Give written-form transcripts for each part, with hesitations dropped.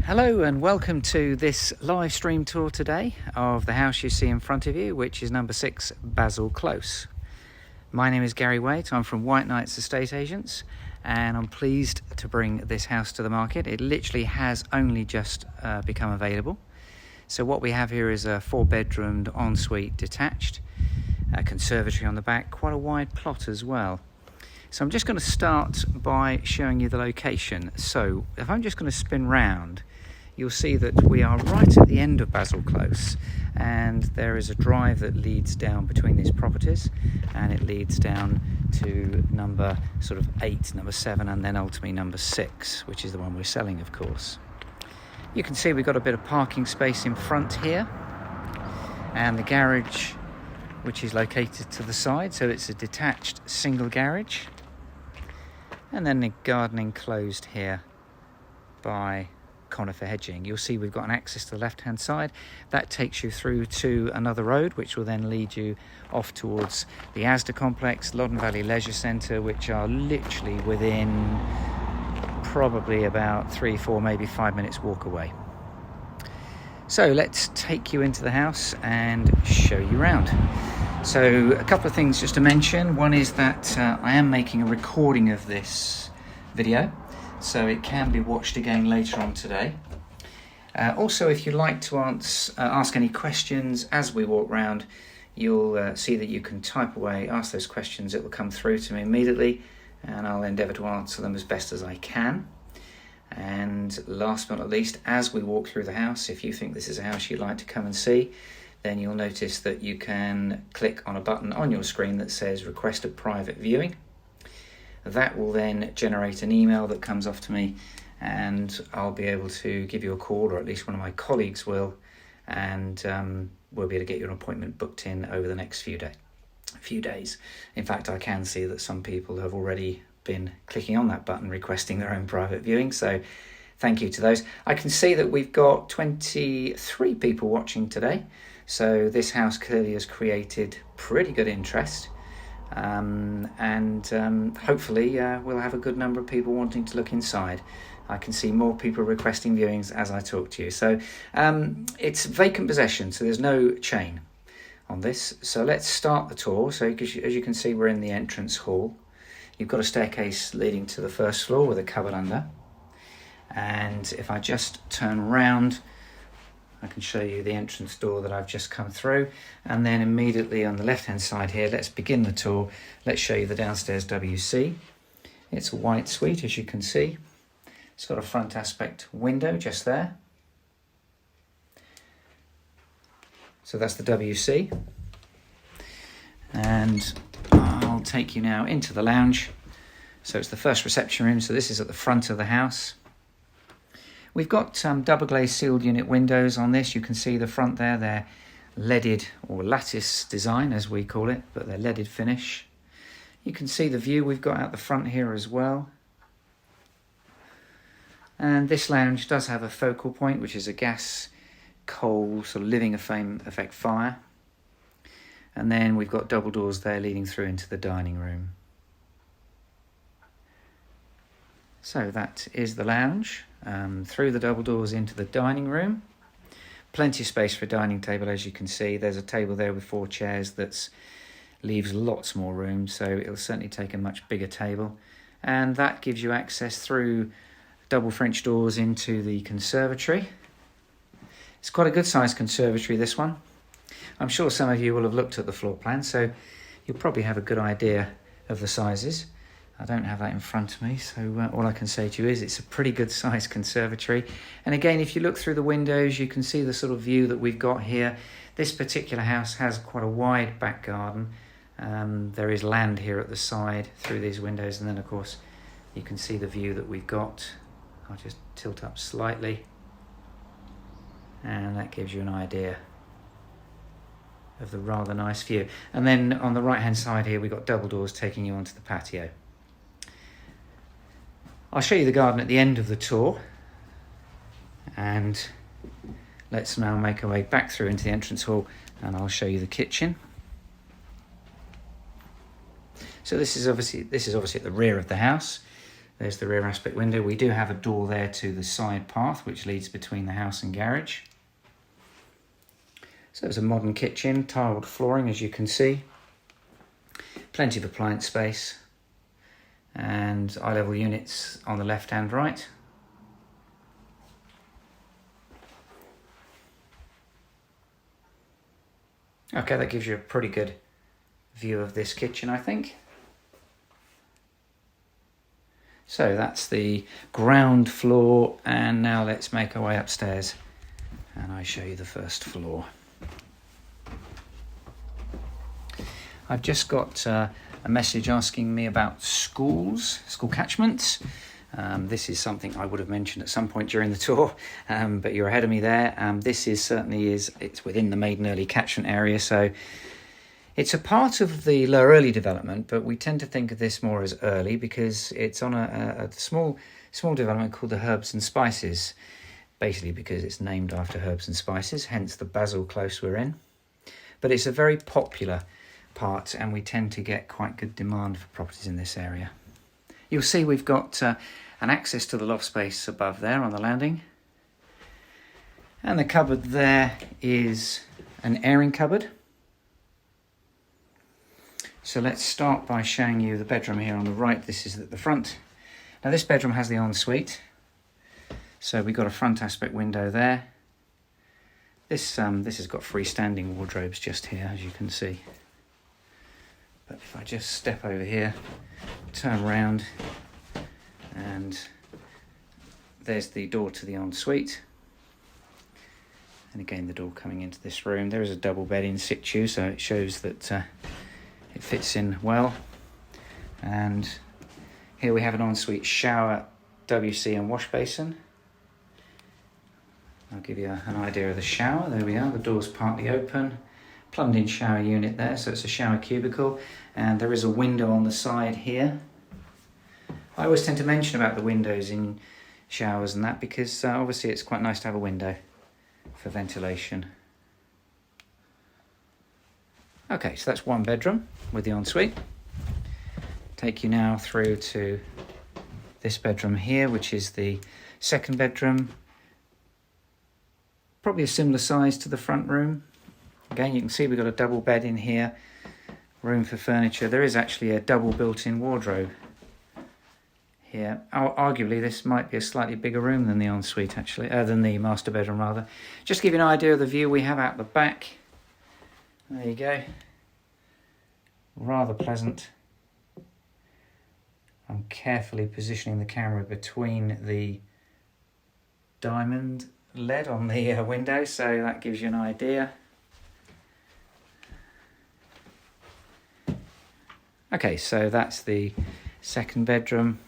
Hello and welcome to this live stream tour today of the house you see in front of you, which is number 6 Basil Close. My name is Gary Waite. I'm from White Knights Estate Agents and I'm pleased to bring this house to the market. It literally has only just become available. So what we have here is a 4-bedroomed ensuite detached, a conservatory on the back, quite a wide plot as well. So I'm just going to start by showing you the location. So if I'm just going to spin round, you'll see that we are right at the end of Basil Close, and there is a drive that leads down between these properties, and it leads down to number 8, number 7, and then ultimately number 6, which is the one we're selling, of course. You can see we've got a bit of parking space in front here, and the garage, which is located to the side, so it's a detached single garage, and then the garden enclosed here by conifer hedging. You'll see we've got an access to the left hand side that takes you through to another road, which will then lead you off towards the Asda complex, Loddon Valley Leisure Centre, which are literally within probably about 3-4 maybe 5 minutes walk away. So let's take you into the house and show you around. So a couple of things just to mention. One is that I am making a recording of this video, so it can be watched again later on today. Also, if you'd like to ask any questions as we walk around, you'll see that you can type away, ask those questions. It will come through to me immediately and I'll endeavour to answer them as best as I can. And last but not least, as we walk through the house, if you think this is a house you'd like to come and see, then you'll notice that you can click on a button on your screen that says request a private viewing. That will then generate an email that comes off to me, and I'll be able to give you a call, or at least one of my colleagues will, and we'll be able to get you an appointment booked in over the next few days. In fact, I can see that some people have already been clicking on that button requesting their own private viewing, so thank you to those. I can see that we've got 23 people watching today, so this house clearly has created pretty good interest. Hopefully we'll have a good number of people wanting to look inside. I can see more people requesting viewings as I talk to you. So it's vacant possession, so there's no chain on this. So let's start the tour. So as you can see, we're in the entrance hall. You've got a staircase leading to the first floor with a cupboard under. And if I just turn round, I can show you the entrance door that I've just come through, and then immediately on the left hand side here, let's begin the tour. Let's show you the downstairs WC. It's a white suite, as you can see. It's got a front aspect window just there. So that's the WC, and I'll take you now into the lounge. So it's the first reception room, so this is at the front of the house. We've got double glazed sealed unit windows on this. You can see the front there, they're leaded, or lattice design as we call it, but they're leaded finish. You can see the view we've got out the front here as well. And this lounge does have a focal point, which is a gas coal living effect fire. And then we've got double doors there leading through into the dining room. So that is the lounge, through the double doors into the dining room. Plenty of space for a dining table, as you can see. There's a table there with 4 chairs that leaves lots more room, so it'll certainly take a much bigger table. And that gives you access through double French doors into the conservatory. It's quite a good sized conservatory, this one. I'm sure some of you will have looked at the floor plan, so you'll probably have a good idea of the sizes. I don't have that in front of me, so all I can say to you is it's a pretty good sized conservatory. And again, if you look through the windows, you can see the sort of view that we've got here. This particular house has quite a wide back garden. There is land here at the side through these windows, and then of course you can see the view that we've got. I'll just tilt up slightly, and that gives you an idea of the rather nice view. And then on the right hand side here, we've got double doors taking you onto the patio. I'll show you the garden at the end of the tour, and let's now make our way back through into the entrance hall, and I'll show you the kitchen. So this is obviously at the rear of the house. There's the rear aspect window. We do have a door there to the side path, which leads between the house and garage. So it's a modern kitchen, tiled flooring, as you can see. Plenty of appliance space. And eye-level units on the left and right. Okay, that gives you a pretty good view of this kitchen, I think. So that's the ground floor, and now let's make our way upstairs and I show you the first floor. I've just got a message asking me about school catchments. This is something I would have mentioned at some point during the tour, but you're ahead of me there. This it's within the Maiden Earley catchment area, so it's a part of the Lower Earley development, but we tend to think of this more as Earley because it's on a small development called the Herbs and Spices, basically because it's named after herbs and spices, hence the Basil Close we're in. But it's a very popular part, and we tend to get quite good demand for properties in this area. You'll see we've got an access to the loft space above there on the landing, and the cupboard there is an airing cupboard. So let's start by showing you the bedroom here on the right. This is at the front. Now this bedroom has the ensuite, so we've got a front aspect window there. This has got freestanding wardrobes just here, as you can see. But if I just step over here, turn around, and there's the door to the ensuite. And again, the door coming into this room. There is a double bed in situ, so it shows that it fits in well. And here we have an ensuite shower, WC and wash basin. I'll give you an idea of the shower. There we are, the door's partly open. Plumbed in shower unit there, so it's a shower cubicle. And there is a window on the side here. I always tend to mention about the windows in showers and that because obviously it's quite nice to have a window for ventilation. Okay, so that's one bedroom with the ensuite. Take you now through to this bedroom here, which is the second bedroom. Probably a similar size to the front room. Again, you can see we've got a double bed in here, room for furniture. There is actually a double built-in wardrobe here. Arguably, this might be a slightly bigger room than the ensuite, actually, than the master bedroom, rather. Just to give you an idea of the view we have out the back. There you go. Rather pleasant. I'm carefully positioning the camera between the diamond LED on the window, so that gives you an idea. Okay, so that's the second bedroom.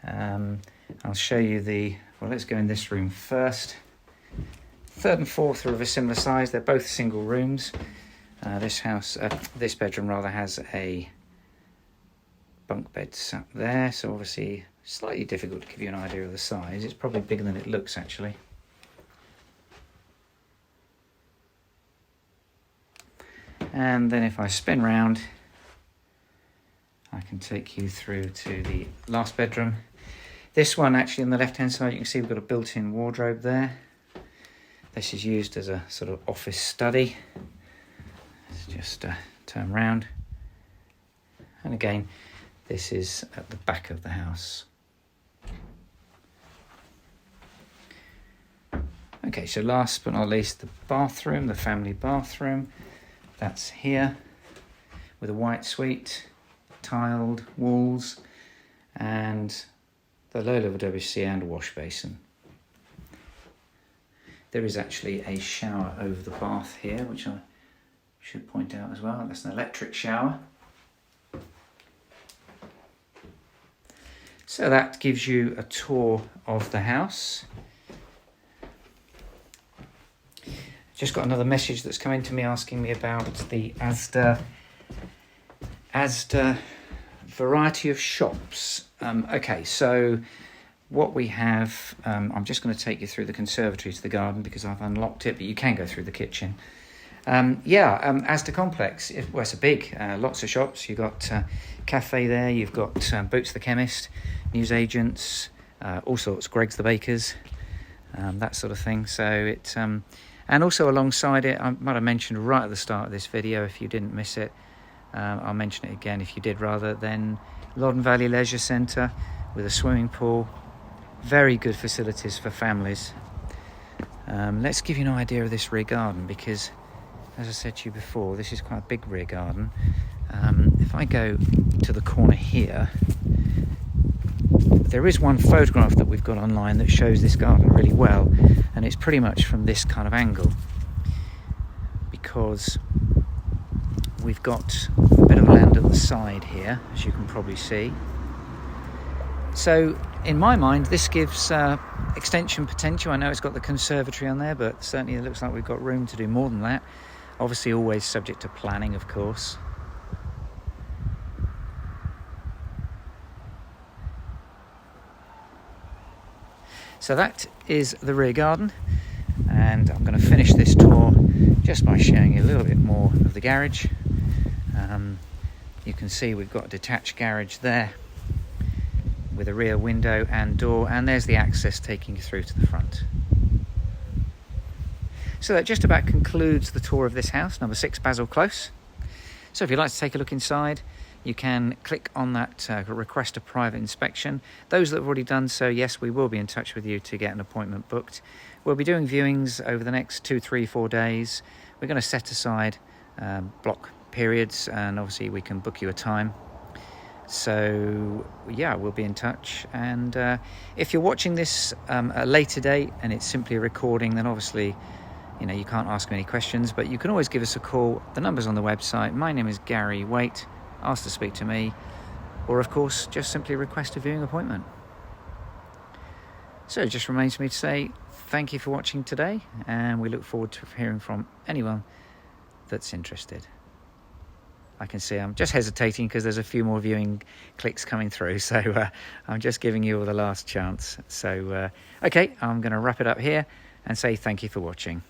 I'll show you let's go in this room first. Third and fourth are of a similar size. They're both single rooms. This bedroom rather has a bunk bed sat there, so obviously slightly difficult to give you an idea of the size. It's probably bigger than it looks, actually. And then if I spin round, I can take you through to the last bedroom. This one, actually, on the left-hand side, you can see we've got a built-in wardrobe there. This is used as a sort of office study. Let's just turn round. And again, this is at the back of the house. Okay, so last but not least, the bathroom, the family bathroom. That's here with a white suite, tiled walls, and the low-level WC and a wash basin. There is actually a shower over the bath here, which I should point out as well. That's an electric shower. So that gives you a tour of the house. Just got another message that's coming to me asking me about the Asda variety of shops. Okay, so what we have, I'm just going to take you through the conservatory to the garden because I've unlocked it, but you can go through the kitchen. Asda complex. Well, it's a big, lots of shops. You've got cafe there. You've got Boots the chemist, newsagents, all sorts. Greg's the bakers, that sort of thing. So it, and also alongside it, I might have mentioned right at the start of this video. If you didn't miss it, I'll mention it again. If you did, rather, then Loddon Valley Leisure Centre with a swimming pool. Very good facilities for families. Let's give you an idea of this rear garden, because as I said to you before, this is quite a big rear garden. If I go to the corner here, there is one photograph that we've got online that shows this garden really well, and it's pretty much from this kind of angle, because we've got a bit of land at the side here, as you can probably see. So in my mind, this gives extension potential. I know it's got the conservatory on there, but certainly it looks like we've got room to do more than that. Obviously always subject to planning, of course. So that is the rear garden, and I'm going to finish this tour just by showing you a little bit more of the garage. You can see we've got a detached garage there with a rear window and door, and there's the access taking you through to the front. So that just about concludes the tour of this house, number 6 Basil Close. So if you'd like to take a look inside, you can click on that request a private inspection. Those that have already done so, yes, we will be in touch with you to get an appointment booked. We'll be doing viewings over the next 2, 3, 4 days. We're going to set aside block periods, and obviously we can book you a time. So yeah, we'll be in touch. And if you're watching this at a later date and it's simply a recording, then obviously, you know, you can't ask me any questions, but you can always give us a call. The number's on the website. My name is Gary Waite. Ask to speak to me, or of course just simply request a viewing appointment. So it just remains for me to say thank you for watching today, and we look forward to hearing from anyone that's interested. I can see I'm just hesitating because there's a few more viewing clicks coming through, so I'm just giving you all the last chance. So okay, I'm going to wrap it up here and say thank you for watching.